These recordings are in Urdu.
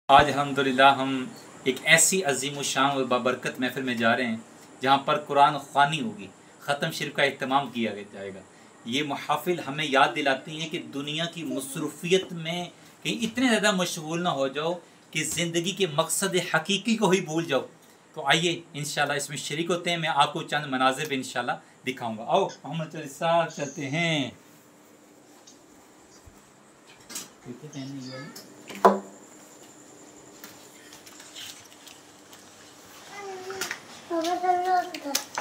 آج الحمدللہ ہم ایک ایسی عظیم الشان اور بابرکت محفل میں جا رہے ہیں جہاں پر قرآن خوانی ہوگی، ختم شریف کا اہتمام کیا جائے گا۔ یہ محافل ہمیں یاد دلاتی ہیں کہ دنیا کی مصروفیت میں کہیں اتنے زیادہ مشغول نہ ہو جاؤ کہ زندگی کے مقصد حقیقی کو ہی بھول جاؤ۔ تو آئیے انشاءاللہ اس میں شریک ہوتے ہیں۔ میں آپ کو چند مناظر بھی انشاءاللہ دکھاؤں گا۔ آؤ محمد چل ساتھ چلتے ہیں۔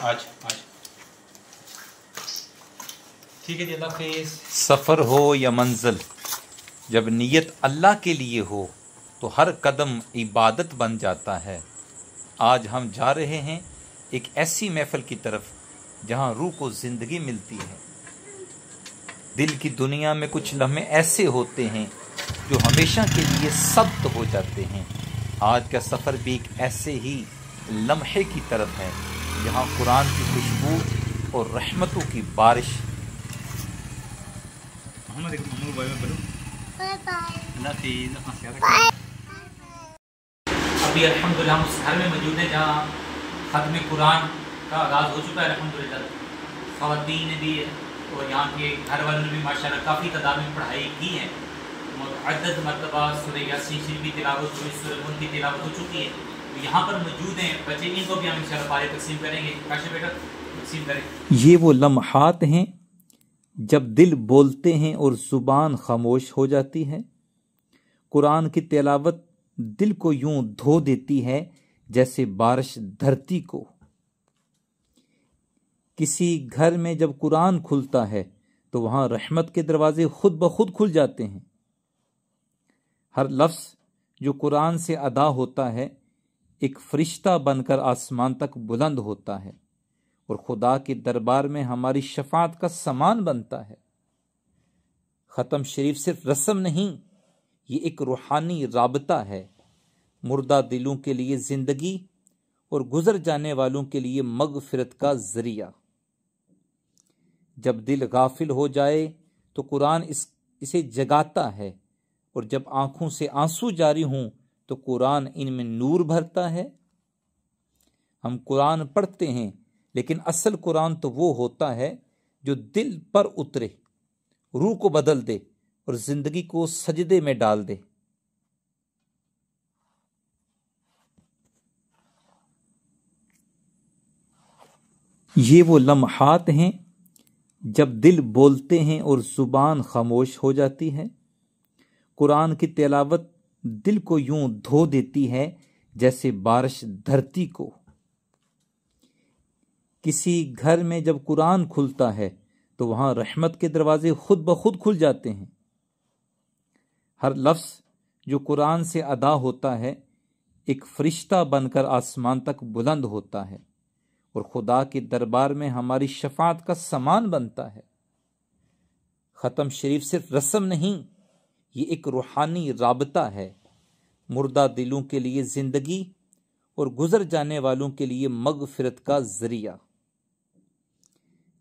آج ٹھیک ہے جی، اللہ حافظ۔ سفر ہو یا منزل، جب نیت اللہ کے لیے ہو تو ہر قدم عبادت بن جاتا ہے۔ آج ہم جا رہے ہیں ایک ایسی محفل کی طرف جہاں روح کو زندگی ملتی ہے۔ دل کی دنیا میں کچھ لمحے ایسے ہوتے ہیں جو ہمیشہ کے لیے ثبت ہو جاتے ہیں۔ آج کا سفر بھی ایک ایسے ہی لمحے کی طرف ہے جہاں قرآن کی خوشبو اور رحمتوں کی بارش۔ ابھی الحمدللہ ہم اس گھر میں موجود ہیں جہاں ختم قرآن کا آغاز ہو چکا ہے الحمدللہ۔ خواتین نے بھی اور یہاں کے گھر والوں نے بھی ماشاءاللہ کافی تعداد میں پڑھائی کی ہے۔ عدد مرتبہ سورہ یاسین شریف کی تلاوت ہوئی، سورہ ملک کی تلاوت ہو چکی ہے۔ یہاں پر موجود ہیں بچے، ان کو بھی ہم انشاءاللہ پارے تقسیم کریں گے۔ کاشف بیٹا تقسیم کریں۔ یہ وہ لمحات ہیں جب دل بولتے ہیں اور زبان خاموش ہو جاتی ہے۔ قرآن کی تلاوت دل کو یوں دھو دیتی ہے جیسے بارش دھرتی کو۔ کسی گھر میں جب قرآن کھلتا ہے تو وہاں رحمت کے دروازے خود بخود کھل جاتے ہیں۔ ہر لفظ جو قرآن سے ادا ہوتا ہے ایک فرشتہ بن کر آسمان تک بلند ہوتا ہے اور خدا کے دربار میں ہماری شفاعت کا سامان بنتا ہے۔ ختم شریف صرف رسم نہیں، یہ ایک روحانی رابطہ ہے، مردہ دلوں کے لیے زندگی اور گزر جانے والوں کے لیے مغفرت کا ذریعہ۔ جب دل غافل ہو جائے تو قرآن اسے جگاتا ہے، اور جب آنکھوں سے آنسو جاری ہوں تو قرآن ان میں نور بھرتا ہے۔ ہم قرآن پڑھتے ہیں لیکن اصل قرآن تو وہ ہوتا ہے جو دل پر اترے، روح کو بدل دے اور زندگی کو سجدے میں ڈال دے۔ یہ وہ لمحات ہیں جب دل بولتے ہیں اور زبان خاموش ہو جاتی ہے۔ قرآن کی تلاوت دل کو یوں دھو دیتی ہے جیسے بارش دھرتی کو۔ کسی گھر میں جب قرآن کھلتا ہے تو وہاں رحمت کے دروازے خود بخود کھل جاتے ہیں۔ ہر لفظ جو قرآن سے ادا ہوتا ہے ایک فرشتہ بن کر آسمان تک بلند ہوتا ہے اور خدا کے دربار میں ہماری شفاعت کا سامان بنتا ہے۔ ختم شریف صرف رسم نہیں، یہ ایک روحانی رابطہ ہے، مردہ دلوں کے لیے زندگی اور گزر جانے والوں کے لیے مغفرت کا ذریعہ۔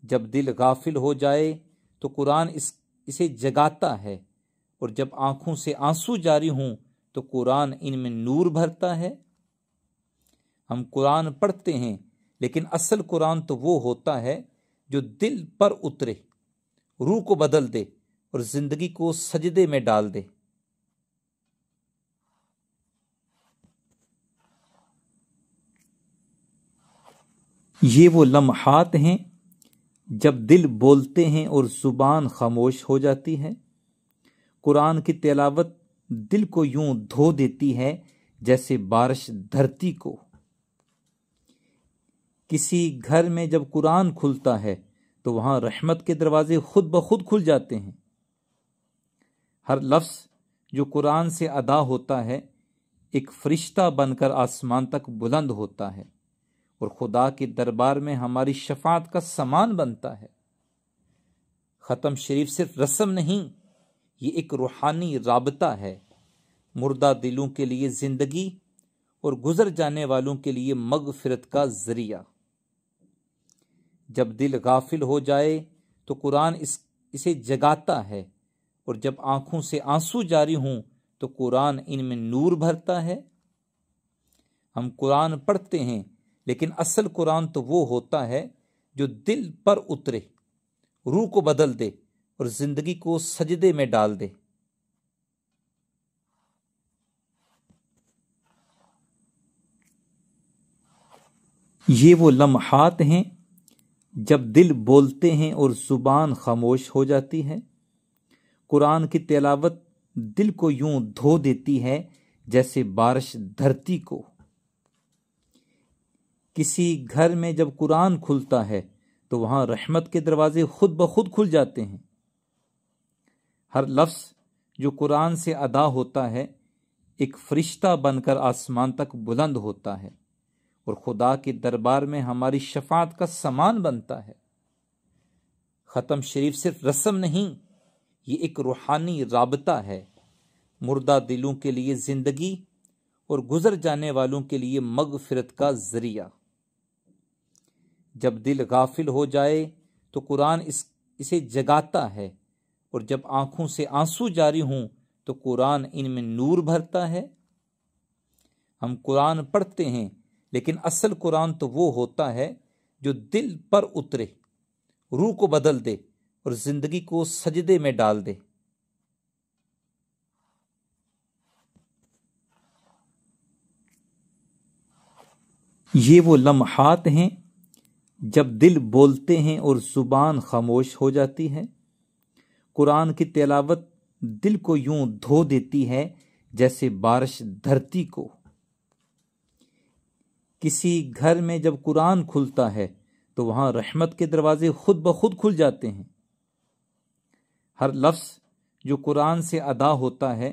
جب دل غافل ہو جائے تو قرآن اسے جگاتا ہے، اور جب آنکھوں سے آنسو جاری ہوں تو قرآن ان میں نور بھرتا ہے۔ ہم قرآن پڑھتے ہیں لیکن اصل قرآن تو وہ ہوتا ہے جو دل پر اترے، روح کو بدل دے اور زندگی کو سجدے میں ڈال دے۔ یہ وہ لمحات ہیں جب دل بولتے ہیں اور زبان خاموش ہو جاتی ہے۔ قرآن کی تلاوت دل کو یوں دھو دیتی ہے جیسے بارش دھرتی کو۔ کسی گھر میں جب قرآن کھلتا ہے تو وہاں رحمت کے دروازے خود بخود کھل جاتے ہیں۔ ہر لفظ جو قرآن سے ادا ہوتا ہے ایک فرشتہ بن کر آسمان تک بلند ہوتا ہے اور خدا کے دربار میں ہماری شفاعت کا سامان بنتا ہے۔ ختم شریف صرف رسم نہیں، یہ ایک روحانی رابطہ ہے، مردہ دلوں کے لیے زندگی اور گزر جانے والوں کے لیے مغفرت کا ذریعہ۔ جب دل غافل ہو جائے تو قرآن اسے جگاتا ہے، اور جب آنکھوں سے آنسو جاری ہوں تو قرآن ان میں نور بھرتا ہے۔ ہم قرآن پڑھتے ہیں لیکن اصل قرآن تو وہ ہوتا ہے جو دل پر اترے، روح کو بدل دے اور زندگی کو سجدے میں ڈال دے۔ یہ وہ لمحات ہیں جب دل بولتے ہیں اور زبان خاموش ہو جاتی ہے۔ قرآن کی تلاوت دل کو یوں دھو دیتی ہے جیسے بارش دھرتی کو۔ کسی گھر میں جب قرآن کھلتا ہے تو وہاں رحمت کے دروازے خود بخود کھل جاتے ہیں۔ ہر لفظ جو قرآن سے ادا ہوتا ہے ایک فرشتہ بن کر آسمان تک بلند ہوتا ہے اور خدا کے دربار میں ہماری شفاعت کا سامان بنتا ہے۔ ختم شریف صرف رسم نہیں، یہ ایک روحانی رابطہ ہے، مردہ دلوں کے لیے زندگی اور گزر جانے والوں کے لیے مغفرت کا ذریعہ۔ جب دل غافل ہو جائے تو قرآن اسے جگاتا ہے، اور جب آنکھوں سے آنسو جاری ہوں تو قرآن ان میں نور بھرتا ہے۔ ہم قرآن پڑھتے ہیں لیکن اصل قرآن تو وہ ہوتا ہے جو دل پر اترے، روح کو بدل دے اور زندگی کو سجدے میں ڈال دے۔ یہ وہ لمحات ہیں جب دل بولتے ہیں اور زبان خاموش ہو جاتی ہے۔ قرآن کی تلاوت دل کو یوں دھو دیتی ہے جیسے بارش دھرتی کو۔ کسی گھر میں جب قرآن کھلتا ہے تو وہاں رحمت کے دروازے خود بخود کھل جاتے ہیں۔ ہر لفظ جو قرآن سے ادا ہوتا ہے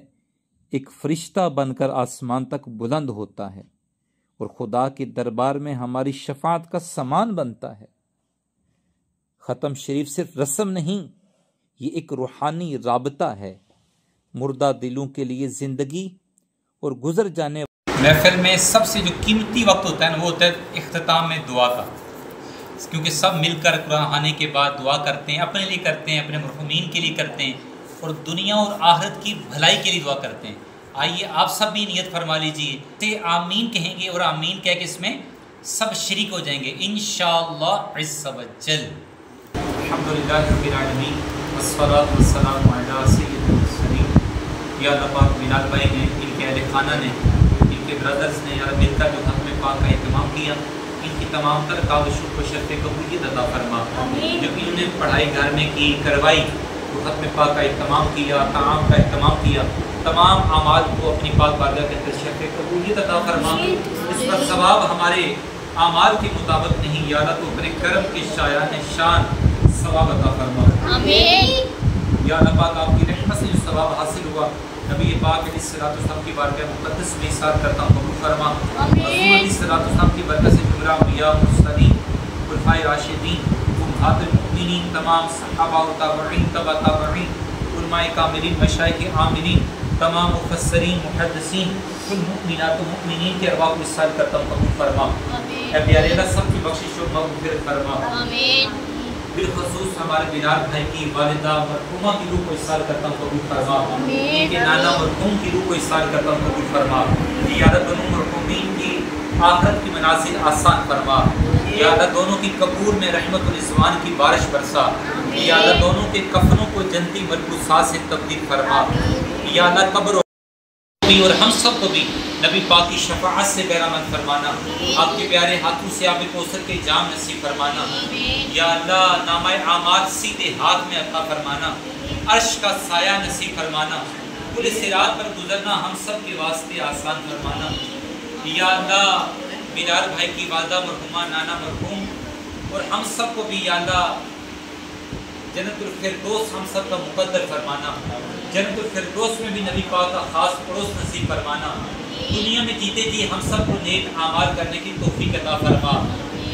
ایک فرشتہ بن کر آسمان تک بلند ہوتا ہے اور خدا کے دربار میں ہماری شفاعت کا سامان بنتا ہے۔ ختم شریف صرف رسم نہیں، یہ ایک روحانی رابطہ ہے، مردہ دلوں کے لیے زندگی اور گزر جانے۔ محفل میں سب سے جو قیمتی وقت ہوتا ہے وہ ہوتا ہے اختتام میں دعا کا، کیونکہ سب مل کر قرآن خوانی کے بعد دعا کرتے ہیں، اپنے لیے کرتے ہیں، اپنے مرحومین کے لیے کرتے ہیں، اور دنیا اور آخرت کی بھلائی کے لیے دعا کرتے ہیں۔ آئیے آپ سب بھی نیت فرما لیجئے، تے آمین کہیں گے اور آمین کہہ کے اس میں سب شریک ہو جائیں گے انشاءاللہ عز و جل۔ الحمدللہ رب العالمین والصلاة والسلام علی سید المرسلین۔ یا اللہ پاک بلال بھائی نے، ان کے اہل خانہ نے، ان کے برادرز نے یا مل کر جو ختم پاک کا اہتمام کیا، ان کی تمام تر کاوشوں کو شرف قبولیت عطا فرما۔ جو انہوں نے پڑھائی گھر میں کی کروائی، وہ ختم پاک کا اہتمام کیا، طعام کا اہتمام کیا، تمام اعمال کو اپنی پاک بارگاہ کے اندر شرف قبولیت عطا فرما۔ اس پر ثواب ہمارے اعمال کے مطابق نہیں، یا اللہ تو اپنے کرم کے شایان شان ثواب عطا فرما۔ آمین۔ یا اللہ پاک آپ کی رحمت سے جو ثواب حاصل ہوا، نبی پاک علیہ الصلوۃ والسلام کی بارگاہ مقدس میں اثار کرتا ہوں، قبول فرما۔ آمین۔ رسول علیہ الصلوۃ والسلام کی برکت سے جملہ انبیاء، مرسلین، خلفائے راشدین، امہات المؤمنین، تمام صحابہ و تابعین، تبع تابعین، علماء کاملین، مشائخ عاملین، تمام مفسرین، محدثین، کل مؤمنات و مؤمنین کے ارواح کو اصال کرتا ہوں، قبول فرما۔ اے پیارے اللہ سب کی بخشش و مغفرت فرما۔ آمین۔ بالخصوص ہمارے بلال بھائی کی والدہ مرحومہ کی روح کو اصال کرتا ہوں، قبول فرما۔ ان کے نانا مرحوم کی روح کو اصال کرتا ہوں، قبول فرما۔ یا اللہ دونوں مرحومین کی آخرت کی منازل آسان فرما۔ یا اللہ دونوں کی قبور میں رحمت و رضوان کی بارش برسا۔ یا اللہ دونوں کے کفنوں کو جنتی ملبوسات سے تبدیل فرما۔ یا اللہ قبر اور ہم سب کو بھی نبی پاک کی شفاعت سے بہرامند فرمانا، آپ کے پیارے ہاتھوں سے آب کوثر کے جام نصیب فرمانا۔ یا اللہ نامہ اعمال سیدھے ہاتھ میں عطا فرمانا، عرش کا سایہ نصیب فرمانا، پل صراط پر گزرنا ہم سب کے واسطے آسان فرمانا۔ یا اللہ بلال بھائی کی والدہ مرحومہ، نانا مرحوم اور ہم سب کو بھی یا اللہ جنت الفردوس ہم سب کا مقدر فرمانا۔ جنت الفردوس میں بھی نبی پاک کا خاص پڑوس نصیب فرمانا۔ دنیا میں جیتے جی ہم سب کو نیک اعمال کرنے کی توفیق عطا فرما،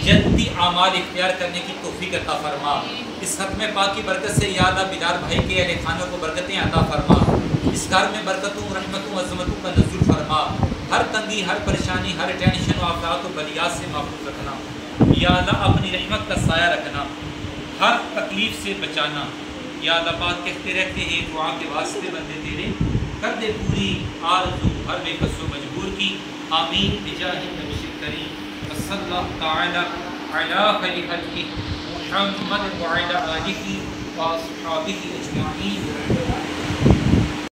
جنتی اعمال اختیار کرنے کی توفیق عطا فرما۔ اس ختم پاک کی برکت سے یا اللہ بلال بھائی کے اہل خانہ کو برکتیں عطا فرما، اس گھر میں برکتوں، رحمتوں، عظمتوں کا نزول فرما، ہر تنگی، ہر پریشانی، ہر ٹینشن و آفات و بلیات سے محفوظ رکھنا۔ یا اللہ اپنی رحمت کا سایہ رکھنا، ہر تکلیف سے بچانا۔ یا اللہ پاک کہتے رہتے ہیں دعا کے واسطے بندے تیرے کر دے پوری آرزو ہر بے کس و مجبور کی، آمین بجاہ نبی کریم صلی اللہ تعالی علی خیر خلقہ محمد وعلی آلہ واصحابہ اجمعین۔